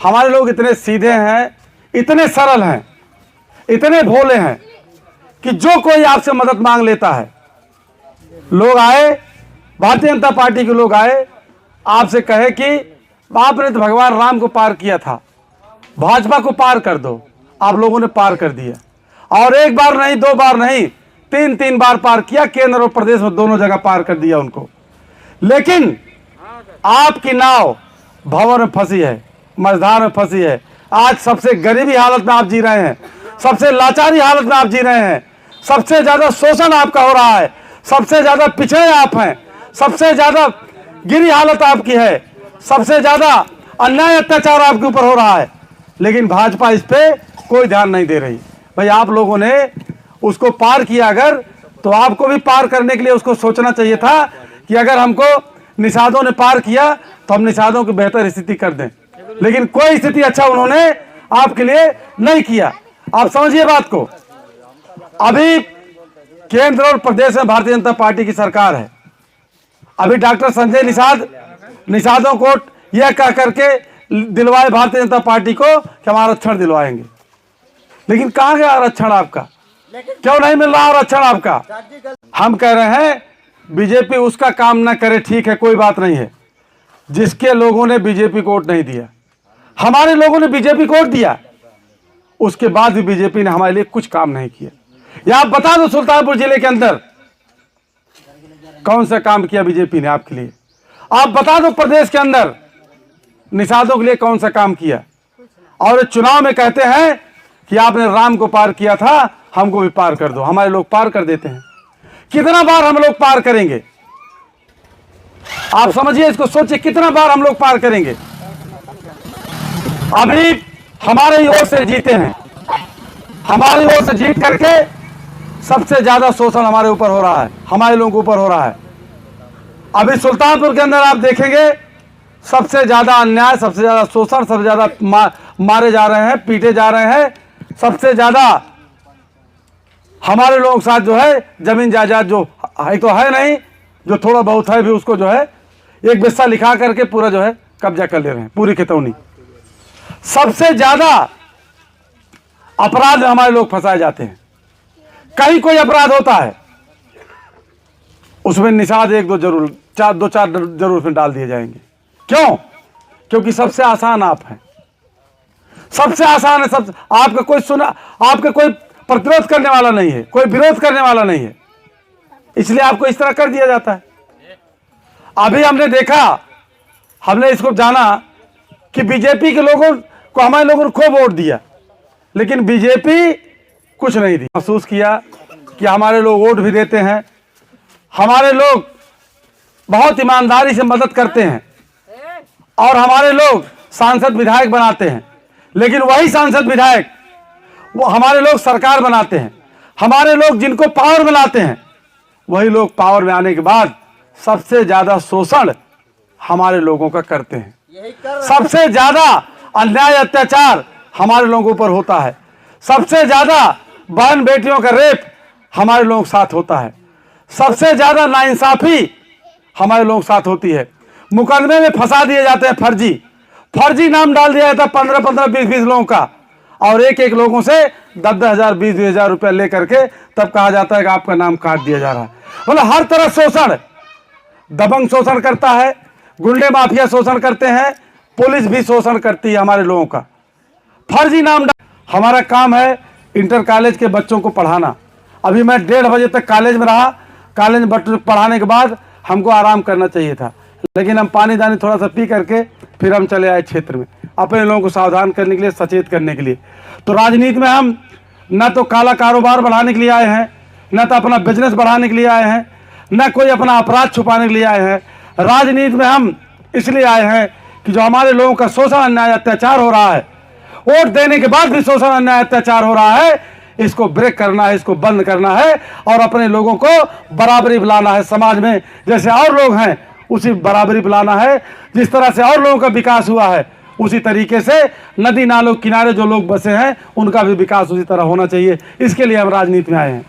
हमारे लोग इतने सीधे हैं, इतने सरल हैं, इतने भोले हैं कि जो कोई आपसे मदद मांग लेता है, लोग आए, भारतीय जनता पार्टी के लोग आए, आपसे कहे कि आपने तो भगवान राम को पार किया था, भाजपा को पार कर दो। आप लोगों ने पार कर दिया, और एक बार नहीं, दो बार नहीं, तीन तीन बार पार किया। केंद्र और प्रदेश में दोनों जगह पार कर दिया उनको। लेकिन आपकी नाव भंवर में फंसी है, मझधार में फंसी है। आज सबसे गरीबी हालत में आप जी रहे हैं, सबसे लाचारी हालत में आप जी रहे हैं, सबसे ज्यादा शोषण आपका हो रहा है, सबसे ज्यादा पिछड़े आप हैं, सबसे ज्यादा गिरी हालत आपकी है, सबसे ज्यादा अन्याय अत्याचार आपके ऊपर हो रहा है। लेकिन भाजपा इस पे कोई ध्यान नहीं दे रही। भाई आप लोगों ने उसको पार किया अगर, तो आपको भी पार करने के लिए उसको सोचना चाहिए था कि अगर हमको निषादों ने पार किया तो हम निषादों की बेहतर स्थिति कर दें। लेकिन कोई स्थिति अच्छा उन्होंने आपके लिए नहीं किया। आप समझिए बात को। अभी केंद्र और प्रदेश में भारतीय जनता पार्टी की सरकार है। अभी डॉक्टर संजय निषादों को यह कह करके दिलवाए भारतीय जनता पार्टी को कि हम आरक्षण दिलवाएंगे। लेकिन कहाँ गया आरक्षण आपका? क्यों नहीं मिल रहा आरक्षण आपका? हम कह रहे हैं बीजेपी उसका काम ना करे, ठीक है, कोई बात नहीं है, जिसके लोगों ने बीजेपी को वोट नहीं दिया। हमारे लोगों ने बीजेपी को वोट दिया, उसके बाद भी बीजेपी ने हमारे लिए कुछ काम नहीं किया। या आप बता दो सुल्तानपुर जिले के अंदर कौन सा काम किया बीजेपी ने आपके लिए? आप बता दो प्रदेश के अंदर निषादों के लिए कौन सा काम किया? और चुनाव में कहते हैं कि आपने राम को पार किया था, हमको भी पार कर दो। हमारे लोग पार कर देते हैं। कितना बार हम लोग पार करेंगे? आप समझिए, इसको सोचिए, कितना बार हम लोग पार करेंगे? अभी हमारे ओर से जीते हैं, हमारी ओर से जीत करके सबसे ज्यादा शोषण हमारे ऊपर हो रहा है, हमारे लोगों के ऊपर हो रहा है। अभी सुल्तानपुर के अंदर आप देखेंगे सबसे ज्यादा अन्याय, सबसे ज्यादा शोषण, सबसे ज्यादा मारे जा रहे हैं, पीटे जा रहे हैं। सबसे ज्यादा हमारे लोगों के साथ जो है जमीन जायदाद जो है तो है नहीं, जो थोड़ा बहुत है भी उसको जो है एक बिस्सा लिखा करके पूरा जो है कब्जा कर ले रहे हैं, पूरी खितौनी। सबसे ज्यादा अपराध में हमारे लोग फंसाए जाते हैं। कहीं कोई अपराध होता है उसमें निषाद एक दो जरूर, दो चार जरूर उसमें डाल दिए जाएंगे। क्यों? क्योंकि सबसे आसान आप हैं, सबसे आसान है। सब आपका कोई सुना, आपका कोई प्रतिरोध करने वाला नहीं है, कोई विरोध करने वाला नहीं है, इसलिए आपको इस तरह कर दिया जाता है। अभी हमने देखा, हमने इसको जाना कि बीजेपी के लोगों को हमारे लोगों ने खूब वोट दिया, लेकिन बीजेपी कुछ नहीं दी। महसूस किया कि हमारे लोग वोट भी देते हैं, हमारे लोग बहुत ईमानदारी से मदद करते हैं, और हमारे लोग सांसद विधायक बनाते हैं। लेकिन वही सांसद विधायक वो हमारे लोग सरकार बनाते हैं। हमारे लोग जिनको पावर में लाते हैं, वही लोग पावर में आने के बाद सबसे ज्यादा शोषण हमारे लोगों का करते हैं। सबसे ज्यादा अन्याय अत्याचार हमारे लोगों के ऊपर होता है। सबसे ज्यादा बहन बेटियों का रेप हमारे लोगों के साथ होता है। सबसे ज्यादा नाइंसाफी हमारे लोगों के साथ होती है। मुकदमे में फंसा दिए जाते हैं, फर्जी नाम डाल दिया जाता है 15-15, 20-20 लोगों का, और एक एक लोगों से 10-10 हज़ार, 20-20 हज़ार रुपया लेकर के तब कहा जाता है कि आपका नाम काट दिया जा रहा है। मतलब हर तरह शोषण, दबंग शोषण करता है, गुंडे माफिया शोषण करते हैं, पुलिस भी शोषण करती है हमारे लोगों का। फर्जी नाम हमारा काम है इंटर कॉलेज के बच्चों को पढ़ाना। अभी मैं 1:30 बजे तक कॉलेज में रहा। कॉलेज में बच्चों को पढ़ाने के बाद हमको आराम करना चाहिए था, लेकिन हम पानी दानी थोड़ा सा पी करके फिर हम चले आए क्षेत्र में, अपने लोगों को सावधान करने के लिए, सचेत करने के लिए। तो राजनीति में हम न तो काला कारोबार बढ़ाने के लिए आए हैं, न तो अपना बिजनेस बढ़ाने के लिए आए हैं, न कोई अपना अपराध छुपाने के लिए आए हैं। राजनीति में हम इसलिए आए हैं कि जो हमारे लोगों का शोषण अन्याय अत्याचार हो रहा है, वोट देने के बाद भी शोषण अन्याय अत्याचार हो रहा है, इसको ब्रेक करना है, इसको बंद करना है, और अपने लोगों को बराबरी बुलाना है। समाज में जैसे और लोग हैं उसी बराबरी बुलाना है। जिस तरह से और लोगों का विकास हुआ है उसी तरीके से नदी नालों किनारे जो लोग बसे हैं उनका भी विकास उसी तरह होना चाहिए। इसके लिए हम राजनीति में आए हैं।